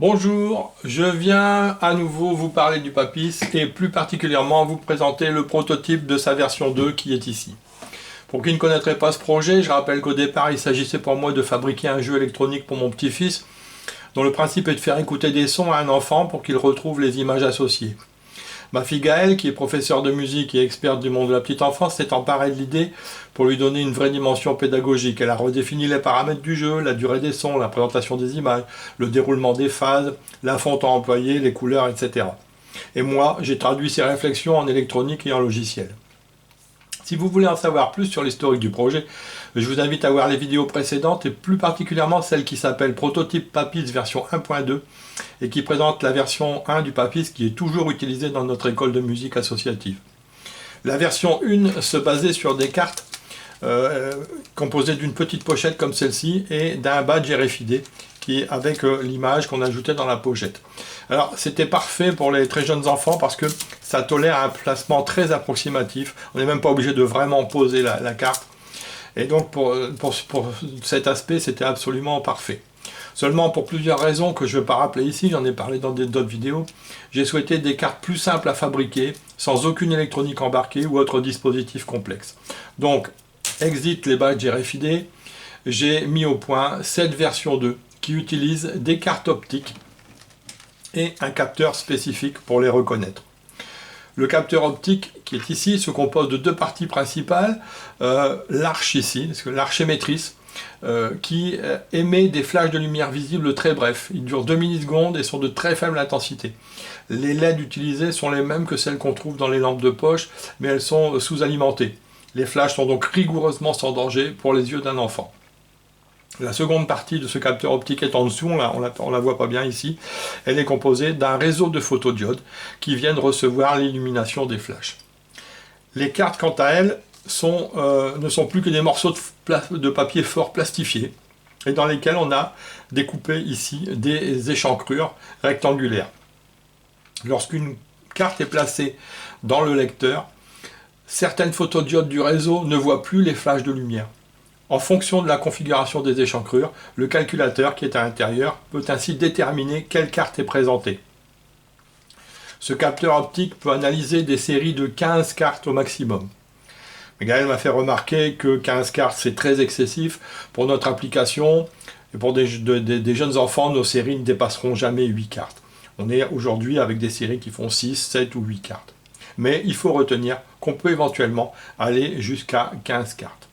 Bonjour, je viens à nouveau vous parler du Papis et plus particulièrement vous présenter le prototype de sa version 2 qui est ici. Pour qui ne connaîtrait pas ce projet, je rappelle qu'au départ il s'agissait pour moi de fabriquer un jeu électronique pour mon petit-fils dont le principe est de faire écouter des sons à un enfant pour qu'il retrouve les images associées. Ma fille Gaëlle, qui est professeure de musique et experte du monde de la petite enfance, s'est emparée de l'idée pour lui donner une vraie dimension pédagogique. Elle a redéfini les paramètres du jeu, la durée des sons, la présentation des images, le déroulement des phases, la fonte à employer, les couleurs, etc. Et moi, j'ai traduit ces réflexions en électronique et en logiciel. Si vous voulez en savoir plus sur l'historique du projet, je vous invite à voir les vidéos précédentes et plus particulièrement celle qui s'appelle Prototype Papis version 1.2 et qui présente la version 1 du Papis qui est toujours utilisée dans notre école de musique associative. La version 1 se basait sur des cartes composées d'une petite pochette comme celle-ci et d'un badge RFID qui est avec l'image qu'on ajoutait dans la pochette. Alors c'était parfait pour les très jeunes enfants parce que ça tolère un placement très approximatif. On n'est même pas obligé de vraiment poser la carte. Et donc pour cet aspect, c'était absolument parfait. Seulement pour plusieurs raisons que je ne vais pas rappeler ici, j'en ai parlé dans d'autres vidéos, j'ai souhaité des cartes plus simples à fabriquer, sans aucune électronique embarquée ou autre dispositif complexe. Donc, exit les badges RFID, j'ai mis au point cette version 2 qui utilise des cartes optiques et un capteur spécifique pour les reconnaître. Le capteur optique qui est ici se compose de deux parties principales, l'arche ici, l'arche émettrice, qui émet des flashs de lumière visibles très brefs. Ils durent 2 millisecondes et sont de très faible intensité. Les LED utilisées sont les mêmes que celles qu'on trouve dans les lampes de poche, mais elles sont sous-alimentées. Les flashs sont donc rigoureusement sans danger pour les yeux d'un enfant. La seconde partie de ce capteur optique est en dessous, on la voit pas bien ici. Elle est composée d'un réseau de photodiodes qui viennent recevoir l'illumination des flashs. Les cartes, quant à elles, ne sont plus que des morceaux de papier fort plastifiés et dans lesquels on a découpé ici des échancrures rectangulaires. Lorsqu'une carte est placée dans le lecteur, certaines photodiodes du réseau ne voient plus les flashs de lumière. En fonction de la configuration des échancrures, le calculateur qui est à l'intérieur peut ainsi déterminer quelle carte est présentée. Ce capteur optique peut analyser des séries de 15 cartes au maximum. Mais Gaël m'a fait remarquer que 15 cartes c'est très excessif pour notre application et pour des jeunes enfants, nos séries ne dépasseront jamais 8 cartes. On est aujourd'hui avec des séries qui font 6, 7 ou 8 cartes. Mais il faut retenir qu'on peut éventuellement aller jusqu'à 15 cartes.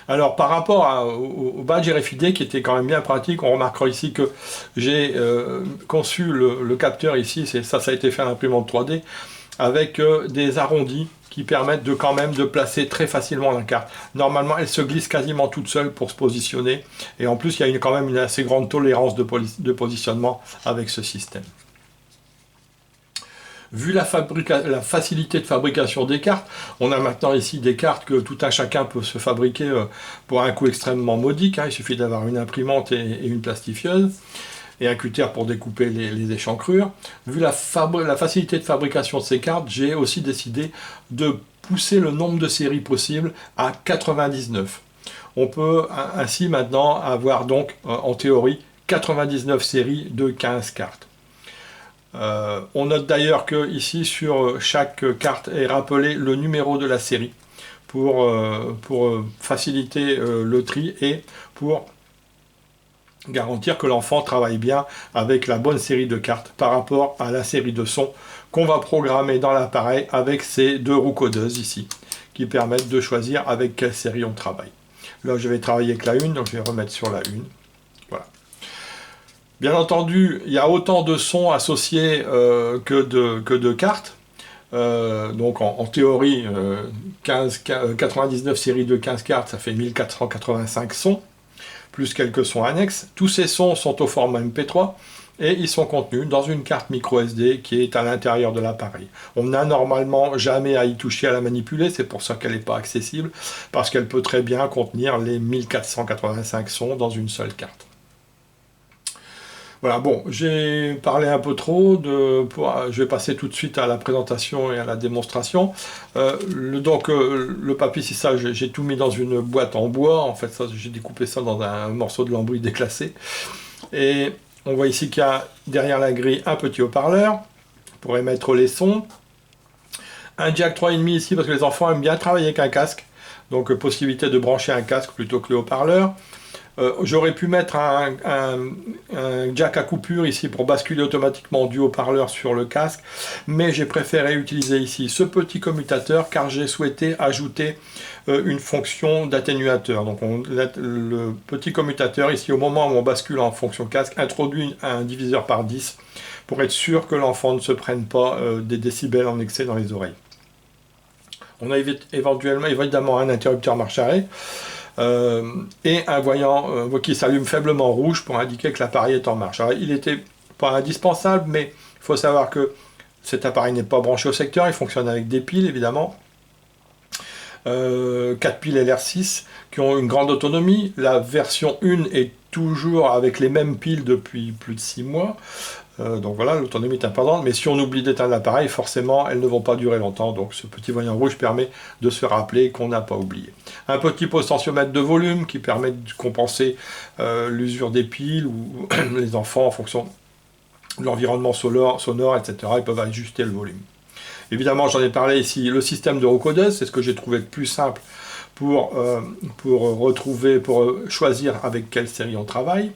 Alors par rapport au badge RFID qui était quand même bien pratique, on remarquera ici que j'ai conçu le capteur ici, ça a été fait à l'imprimante 3D, avec des arrondis qui permettent quand même de placer très facilement la carte. Normalement elle se glisse quasiment toute seule pour se positionner, et en plus il y a quand même une assez grande tolérance de positionnement avec ce système. Vu la facilité de fabrication des cartes, on a maintenant ici des cartes que tout un chacun peut se fabriquer pour un coût extrêmement modique. Il suffit d'avoir une imprimante et une plastifieuse et un cutter pour découper les échancrures. Vu la facilité de fabrication de ces cartes, j'ai aussi décidé de pousser le nombre de séries possibles à 99. On peut ainsi maintenant avoir donc en théorie 99 séries de 15 cartes. On note d'ailleurs que ici sur chaque carte est rappelé le numéro de la série pour faciliter le tri et pour garantir que l'enfant travaille bien avec la bonne série de cartes par rapport à la série de sons qu'on va programmer dans l'appareil avec ces deux roues codeuses ici qui permettent de choisir avec quelle série on travaille. Là je vais travailler avec la 1, donc je vais remettre sur la 1. Voilà. Bien entendu, il y a autant de sons associés que de cartes. Donc en théorie, 99 séries de 15 cartes, ça fait 1485 sons, plus quelques sons annexes. Tous ces sons sont au format MP3 et ils sont contenus dans une carte micro SD qui est à l'intérieur de l'appareil. On n'a normalement jamais à y toucher, à la manipuler, c'est pour ça qu'elle n'est pas accessible, parce qu'elle peut très bien contenir les 1485 sons dans une seule carte. Voilà, bon, j'ai parlé un peu trop, je vais passer tout de suite à la présentation et à la démonstration. Le papier, c'est ça, j'ai tout mis dans une boîte en bois, en fait, j'ai découpé ça dans un morceau de lambris déclassé. Et on voit ici qu'il y a derrière la grille un petit haut-parleur pour émettre les sons. Un jack 3,5 ici parce que les enfants aiment bien travailler avec un casque. Donc possibilité de brancher un casque plutôt que le haut-parleur. J'aurais pu mettre un jack à coupure ici pour basculer automatiquement du haut-parleur sur le casque, mais j'ai préféré utiliser ici ce petit commutateur car j'ai souhaité ajouter une fonction d'atténuateur. Donc le petit commutateur ici, au moment où on bascule en fonction casque, introduit un diviseur par 10 pour être sûr que l'enfant ne se prenne pas des décibels en excès dans les oreilles. On a évidemment un interrupteur marche arrêt. Et un voyant qui s'allume faiblement rouge pour indiquer que l'appareil est en marche. Alors, il n'était pas indispensable, mais il faut savoir que cet appareil n'est pas branché au secteur, il fonctionne avec des piles évidemment. 4 piles LR6 qui ont une grande autonomie. La version 1 est toujours avec les mêmes piles depuis plus de 6 mois. Donc voilà, l'autonomie est importante, mais si on oublie d'éteindre l'appareil, forcément, elles ne vont pas durer longtemps. Donc ce petit voyant rouge permet de se rappeler qu'on n'a pas oublié. Un petit potentiomètre de volume qui permet de compenser l'usure des piles ou les enfants en fonction de l'environnement sonore, etc. Ils peuvent ajuster le volume. Évidemment, j'en ai parlé ici, le système de recodeuse, c'est ce que j'ai trouvé le plus simple pour choisir avec quelle série on travaille.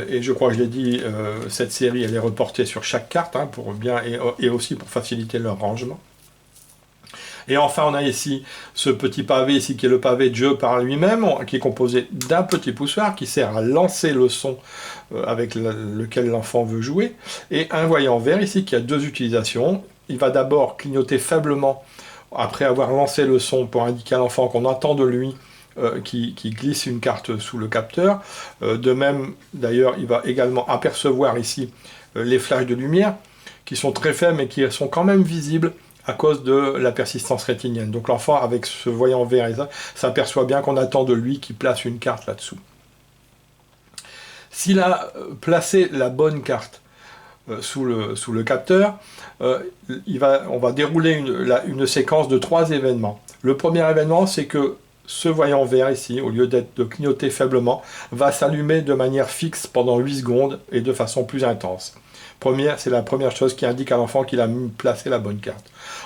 Et je crois que je l'ai dit, cette série elle est reportée sur chaque carte pour bien et aussi pour faciliter leur rangement. Et enfin on a ici ce petit pavé ici qui est le pavé de jeu par lui-même, qui est composé d'un petit poussoir qui sert à lancer le son avec lequel l'enfant veut jouer, et un voyant vert ici qui a deux utilisations. Il va d'abord clignoter faiblement après avoir lancé le son pour indiquer à l'enfant qu'on attend de lui qui glisse une carte sous le capteur. De même, d'ailleurs, il va également apercevoir ici les flashs de lumière qui sont très faibles mais qui sont quand même visibles à cause de la persistance rétinienne. Donc l'enfant, avec ce voyant vert, s'aperçoit bien qu'on attend de lui qu'il place une carte là-dessous. S'il a placé la bonne carte sous le capteur, on va dérouler une séquence de 3 événements. Le premier événement, c'est que ce voyant vert ici, au lieu de clignoter faiblement, va s'allumer de manière fixe pendant 8 secondes et de façon plus intense. C'est la première chose qui indique à l'enfant qu'il a placé la bonne carte.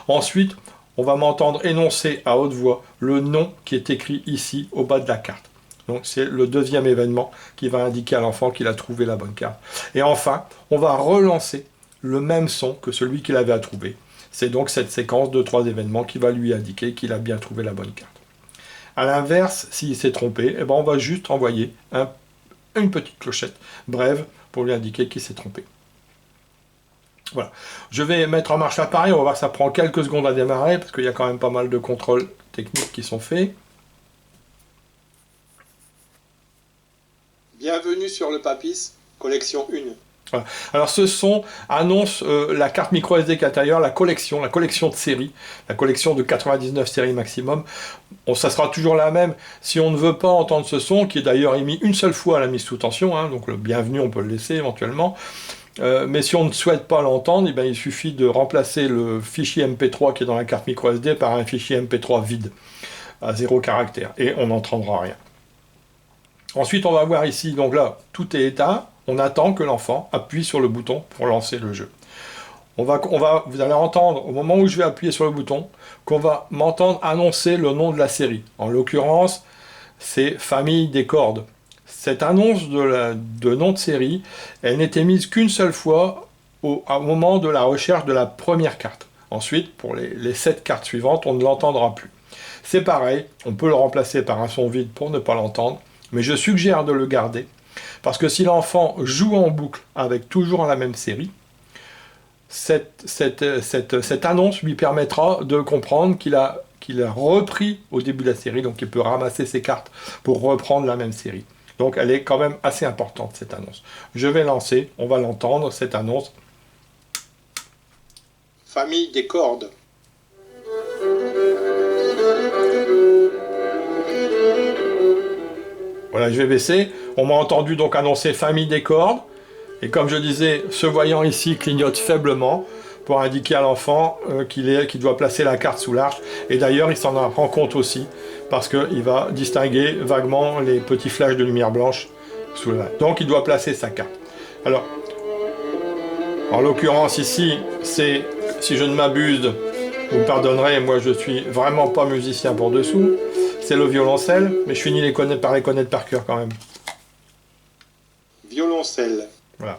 Ensuite, on va m'entendre énoncer à haute voix le nom qui est écrit ici au bas de la carte. Donc c'est le deuxième événement qui va indiquer à l'enfant qu'il a trouvé la bonne carte. Et enfin, on va relancer le même son que celui qu'il avait à trouver. C'est donc cette séquence de 3 événements qui va lui indiquer qu'il a bien trouvé la bonne carte. A l'inverse, s'il s'est trompé, on va juste envoyer une petite clochette brève pour lui indiquer qu'il s'est trompé. Voilà. Je vais mettre en marche l'appareil, on va voir que ça prend quelques secondes à démarrer, parce qu'il y a quand même pas mal de contrôles techniques qui sont faits. Bienvenue sur le Papis, collection 1. Voilà. Alors ce son annonce la carte micro SD qui est à l'intérieur, la collection de série, la collection de 99 séries maximum. Ça sera toujours la même. Si on ne veut pas entendre ce son, qui est d'ailleurs émis une seule fois à la mise sous tension, donc le bienvenu on peut le laisser éventuellement, mais si on ne souhaite pas l'entendre, il suffit de remplacer le fichier MP3 qui est dans la carte micro SD par un fichier MP3 vide, à 0 caractère, et on n'entendra rien. Ensuite on va voir ici, donc là tout est éteint. On attend que l'enfant appuie sur le bouton pour lancer le jeu. Vous allez entendre, au moment où je vais appuyer sur le bouton, qu'on va m'entendre annoncer le nom de la série. En l'occurrence, c'est Famille des cordes. Cette annonce de nom de série, elle n'est émise qu'une seule fois au moment de la recherche de la première carte. Ensuite, pour les 7 cartes suivantes, on ne l'entendra plus. C'est pareil, on peut le remplacer par un son vide pour ne pas l'entendre, mais je suggère de le garder. Parce que si l'enfant joue en boucle avec toujours la même série, cette annonce lui permettra de comprendre qu'il a repris au début de la série, donc il peut ramasser ses cartes pour reprendre la même série. Donc elle est quand même assez importante cette annonce. Je vais lancer, on va l'entendre cette annonce. Famille des cordes. Voilà, je vais baisser. On m'a entendu donc annoncer Famille des cordes. Et comme je disais, ce voyant ici clignote faiblement pour indiquer à l'enfant qu'il doit placer la carte sous l'arche. Et d'ailleurs, il s'en rend compte aussi, parce qu'il va distinguer vaguement les petits flashs de lumière blanche Donc il doit placer sa carte. Alors, en l'occurrence ici, c'est, si je ne m'abuse, vous me pardonnerez, moi je suis vraiment pas musicien pour dessous, c'est le violoncelle, mais je finis par les connaître par cœur quand même. Violoncelle. Voilà.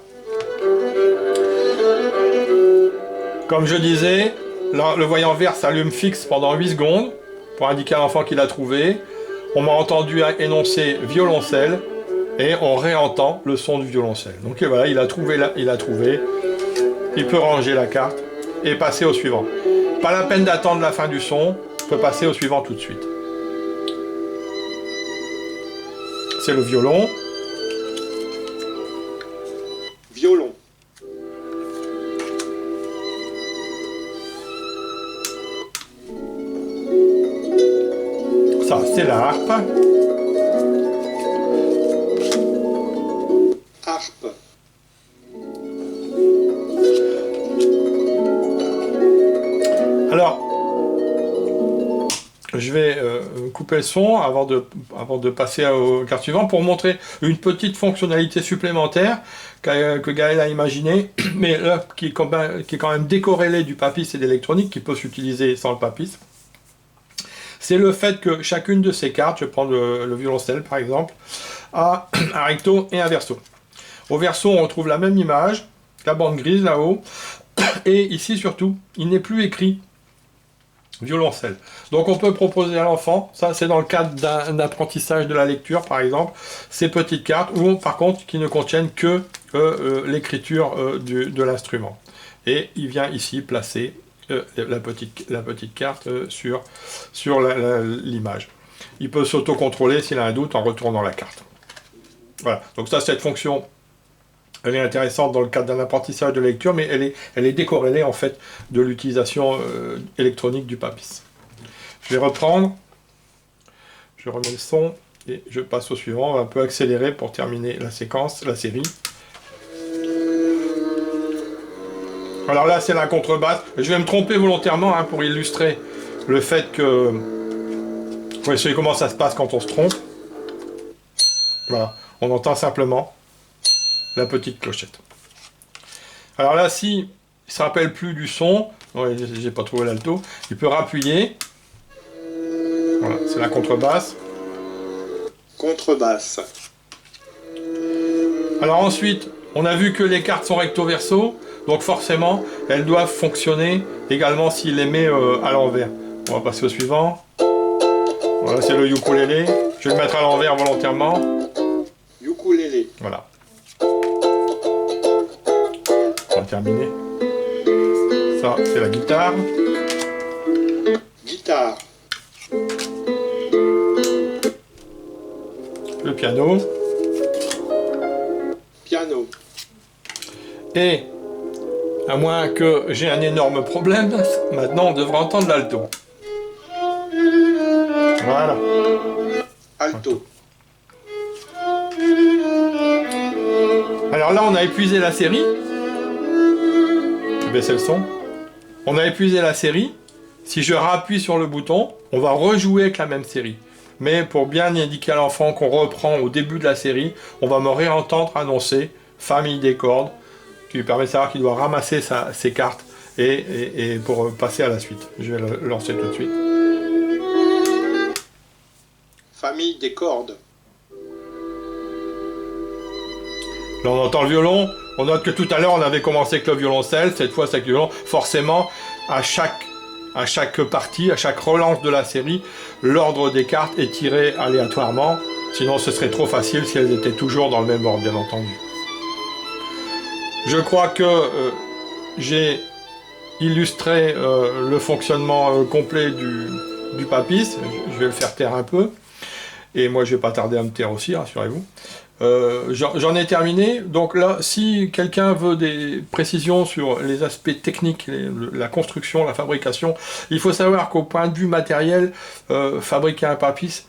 Comme je disais, le voyant vert s'allume fixe pendant 8 secondes pour indiquer à l'enfant qu'il a trouvé. On m'a entendu énoncer violoncelle et on réentend le son du violoncelle. Donc voilà, il a trouvé, il peut ranger la carte et passer au suivant. Pas la peine d'attendre la fin du son, on peut passer au suivant tout de suite. C'est le violon. Violon. Ça, c'est la harpe. Harpe. Alors, je vais couper le son avant de passer au quart suivant pour montrer une petite fonctionnalité supplémentaire que Gaël a imaginée, mais là, qui est quand même décorrélée du papis et d'électronique, qui peut s'utiliser sans le papis. C'est le fait que chacune de ces cartes, je prends le violoncelle par exemple, a un recto et un verso. Au verso, on retrouve la même image, la bande grise là-haut, et ici surtout, il n'est plus écrit violoncelle. Donc on peut proposer à l'enfant, ça c'est dans le cadre d'un apprentissage de la lecture par exemple, ces petites cartes, ou par contre qui ne contiennent que l'écriture de l'instrument. Et il vient ici placer la petite carte sur l'image. Il peut s'auto-contrôler s'il a un doute en retournant la carte. Voilà, donc ça, cette fonction, elle est intéressante dans le cadre d'un apprentissage de lecture, mais elle est décorrélée en fait de l'utilisation électronique du papis. Je vais reprendre, je remets le son et je passe au suivant. On va un peu accélérer pour terminer la séquence, la série. Alors là, c'est la contrebasse. Je vais me tromper volontairement pour illustrer le fait que... Vous voyez comment ça se passe quand on se trompe. Voilà, on entend simplement la petite clochette. Alors là, si il ne se rappelle plus du son, j'ai pas trouvé l'alto, il peut rappuyer. Voilà, c'est la contrebasse. Contrebasse. Alors ensuite, on a vu que les cartes sont recto-verso. Donc forcément, elles doivent fonctionner également s'il les met à l'envers. On va passer au suivant. Voilà, c'est le ukulélé. Je vais le mettre à l'envers volontairement. Ukulélé. Voilà. On va terminer. Ça, c'est la guitare. Guitare. Le piano. Piano. Et... à moins que j'ai un énorme problème, maintenant on devrait entendre l'alto. Voilà. Alto. Alors là on a épuisé la série. Je vais baisser le son. On a épuisé la série. Si je rappuie sur le bouton, on va rejouer avec la même série. Mais pour bien indiquer à l'enfant qu'on reprend au début de la série, on va me réentendre annoncer famille des cordes, qui lui permet de savoir qu'il doit ramasser ses cartes et pour passer à la suite. Je vais le lancer tout de suite. Famille des cordes. Là on entend le violon, on note que tout à l'heure on avait commencé avec le violoncelle, cette fois c'est avec le violon. Forcément, à chaque partie, à chaque relance de la série, l'ordre des cartes est tiré aléatoirement, sinon ce serait trop facile si elles étaient toujours dans le même ordre, bien entendu. Je crois que j'ai illustré le fonctionnement complet du papis. Je vais le faire taire un peu. Et moi, je ne vais pas tarder à me taire aussi, rassurez-vous. J'en ai terminé. Donc là, si quelqu'un veut des précisions sur les aspects techniques, la construction, la fabrication, il faut savoir qu'au point de vue matériel, fabriquer un papis,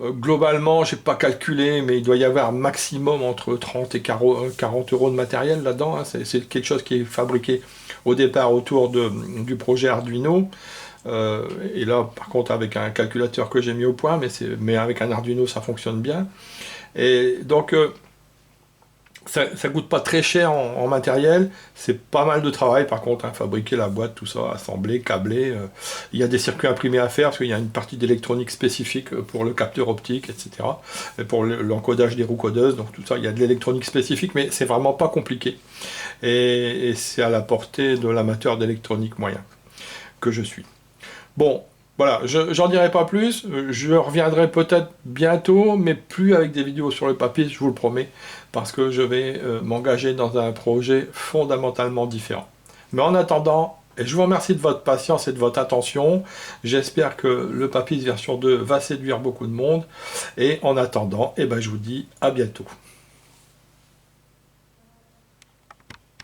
globalement, je n'ai pas calculé, mais il doit y avoir maximum entre 30 et 40 euros de matériel là-dedans. Hein. C'est quelque chose qui est fabriqué au départ autour du projet Arduino. Et là, par contre, avec un calculateur que j'ai mis au point, mais avec un Arduino, ça fonctionne bien. Et donc, ça coûte pas très cher en matériel, c'est pas mal de travail par contre, hein, fabriquer la boîte, tout ça, assembler, câbler, il y a des circuits imprimés à faire parce qu'il y a une partie d'électronique spécifique pour le capteur optique, etc. Et pour l'encodage des roues codeuses, donc tout ça, il y a de l'électronique spécifique, mais c'est vraiment pas compliqué. Et c'est à la portée de l'amateur d'électronique moyen que je suis. Bon, voilà, j'en dirai pas plus, je reviendrai peut-être bientôt, mais plus avec des vidéos sur le papier, je vous le promets, parce que je vais m'engager dans un projet fondamentalement différent. Mais en attendant, et je vous remercie de votre patience et de votre attention, j'espère que le Papis version 2 va séduire beaucoup de monde, et en attendant, eh ben, je vous dis à bientôt.